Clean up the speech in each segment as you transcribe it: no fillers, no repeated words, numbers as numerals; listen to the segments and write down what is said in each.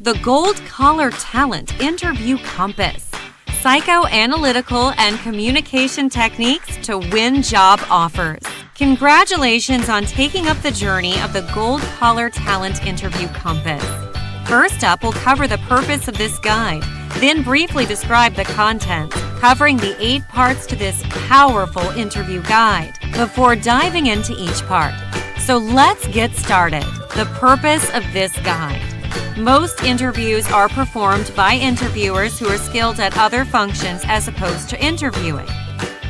The Gold Collar Talent Interview Compass. Psychoanalytical and communication techniques to win job offers. Congratulations on taking up the journey of the Gold Collar Talent Interview Compass. First up, we'll cover the purpose of this guide, then briefly describe the contents, covering the 8 parts to this powerful interview guide, before diving into each part. So let's get started. The purpose of this guide. Most interviews are performed by interviewers who are skilled at other functions as opposed to interviewing.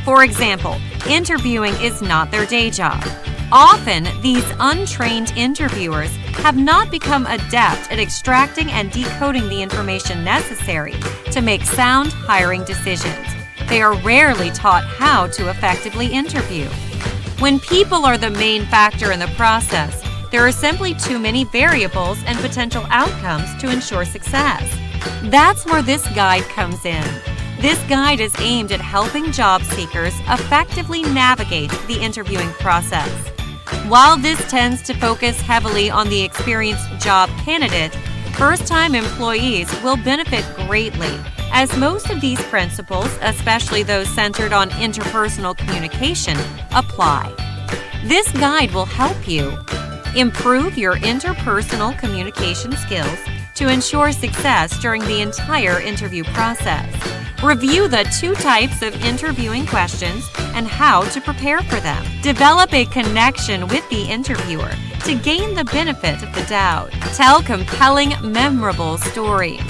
For example, interviewing is not their day job. Often, these untrained interviewers have not become adept at extracting and decoding the information necessary to make sound hiring decisions. They are rarely taught how to effectively interview. When people are the main factor in the process, there are simply too many variables and potential outcomes to ensure success. That's where this guide comes in. This guide is aimed at helping job seekers effectively navigate the interviewing process. While this tends to focus heavily on the experienced job candidate, first-time employees will benefit greatly, as most of these principles, especially those centered on interpersonal communication, apply. This guide will help you improve your interpersonal communication skills to ensure success during the entire interview process. Review the 2 types of interviewing questions and how to prepare for them. Develop a connection with the interviewer to gain the benefit of the doubt. Tell compelling, memorable stories.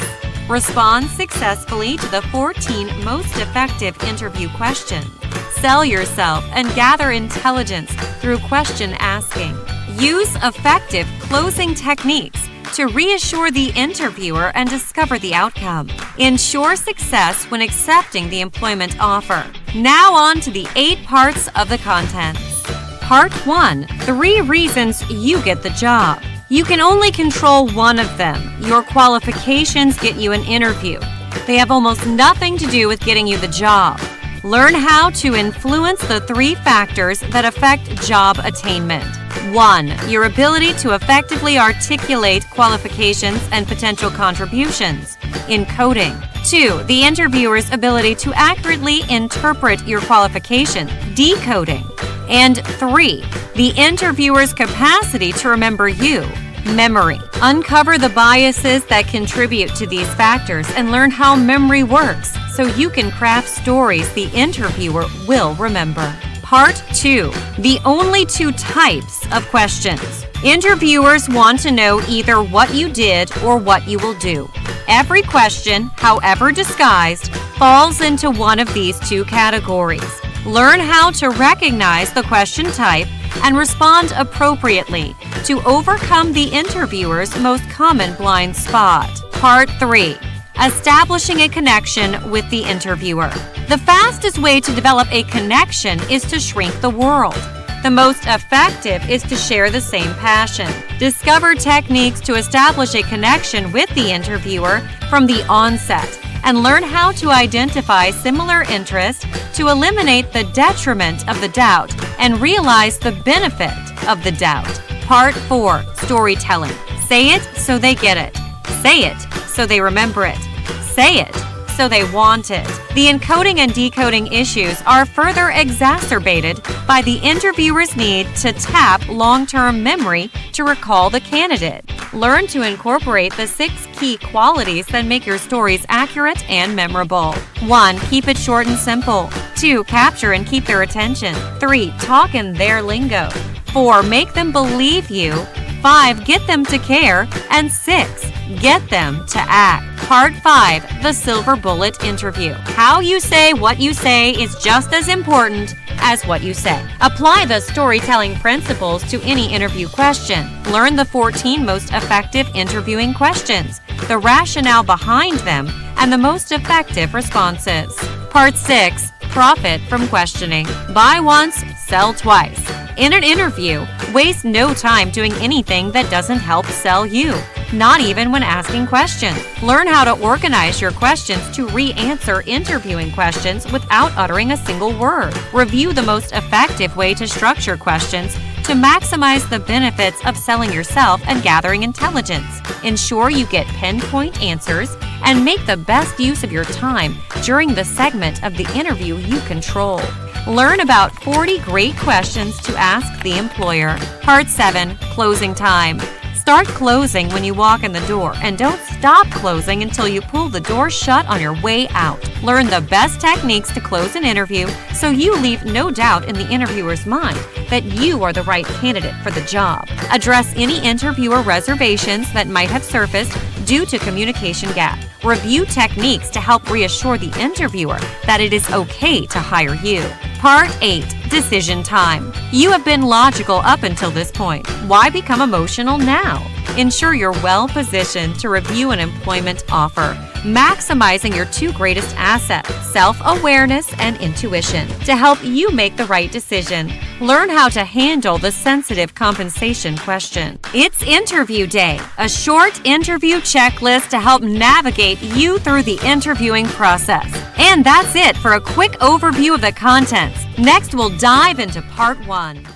Respond successfully to the 14 most effective interview questions. Sell yourself and gather intelligence through question asking. Use effective closing techniques to reassure the interviewer and discover the outcome. Ensure success when accepting the employment offer. Now on to the 8 parts of the contents. Part 1. 3 reasons you get the job. You can only control one of them. Your qualifications get you an interview. They have almost nothing to do with getting you the job. Learn how to influence the 3 factors that affect job attainment. 1. Your ability to effectively articulate qualifications and potential contributions. Encoding. 2. The interviewer's ability to accurately interpret your qualification. Decoding. And 3. The interviewer's capacity to remember you. Memory. Uncover the biases that contribute to these factors and learn how memory works so you can craft stories the interviewer will remember. Part 2. The only 2 types of questions. Interviewers want to know either what you did or what you will do. Every question, however disguised, falls into one of these 2 categories. Learn how to recognize the question type and respond appropriately to overcome the interviewer's most common blind spot. Part 3. Establishing a connection with the interviewer. The fastest way to develop a connection is to shrink the world. The most effective is to share the same passion. Discover techniques to establish a connection with the interviewer from the onset and learn how to identify similar interests to eliminate the detriment of the doubt and realize the benefit of the doubt. Part 4. Storytelling. Say it so they get it. Say it so they remember it. Say it so they want it. The encoding and decoding issues are further exacerbated by the interviewer's need to tap long-term memory to recall the candidate. Learn to incorporate the 6 key qualities that make your stories accurate and memorable. 1. Keep it short and simple. 2. Capture and keep their attention. 3. Talk in their lingo. 4. Make them believe you. 5. Get them to care. And 6. Get them to act. Part 5. The Silver Bullet Interview. How you say what you say is just as important as what you say. Apply the storytelling principles to any interview question. Learn the 14 most effective interviewing questions, the rationale behind them, and the most effective responses. Part 6. Profit from questioning. Buy once, sell twice. In an interview, waste no time doing anything that doesn't help sell you, not even when asking questions. Learn how to organize your questions to re-answer interviewing questions without uttering a single word. Review the most effective way to structure questions to maximize the benefits of selling yourself and gathering intelligence. Ensure you get pinpoint answers and make the best use of your time during the segment of the interview you control. Learn about 40 great questions to ask the employer. Part 7. Closing time. Start closing when you walk in the door and don't stop closing until you pull the door shut on your way out. Learn the best techniques to close an interview so you leave no doubt in the interviewer's mind that you are the right candidate for the job. Address any interviewer reservations that might have surfaced due to communication gap. Review techniques to help reassure the interviewer that it is okay to hire you. Part 8. Decision time. You have been logical up until this point. Why become emotional now? Ensure you're well positioned to review an employment offer, maximizing your two greatest assets, self-awareness and intuition, to help you make the right decision. Learn how to handle the sensitive compensation question. It's interview day, a short interview checklist to help navigate you through the interviewing process. And that's it for a quick overview of the contents. Next, we'll dive into part 1.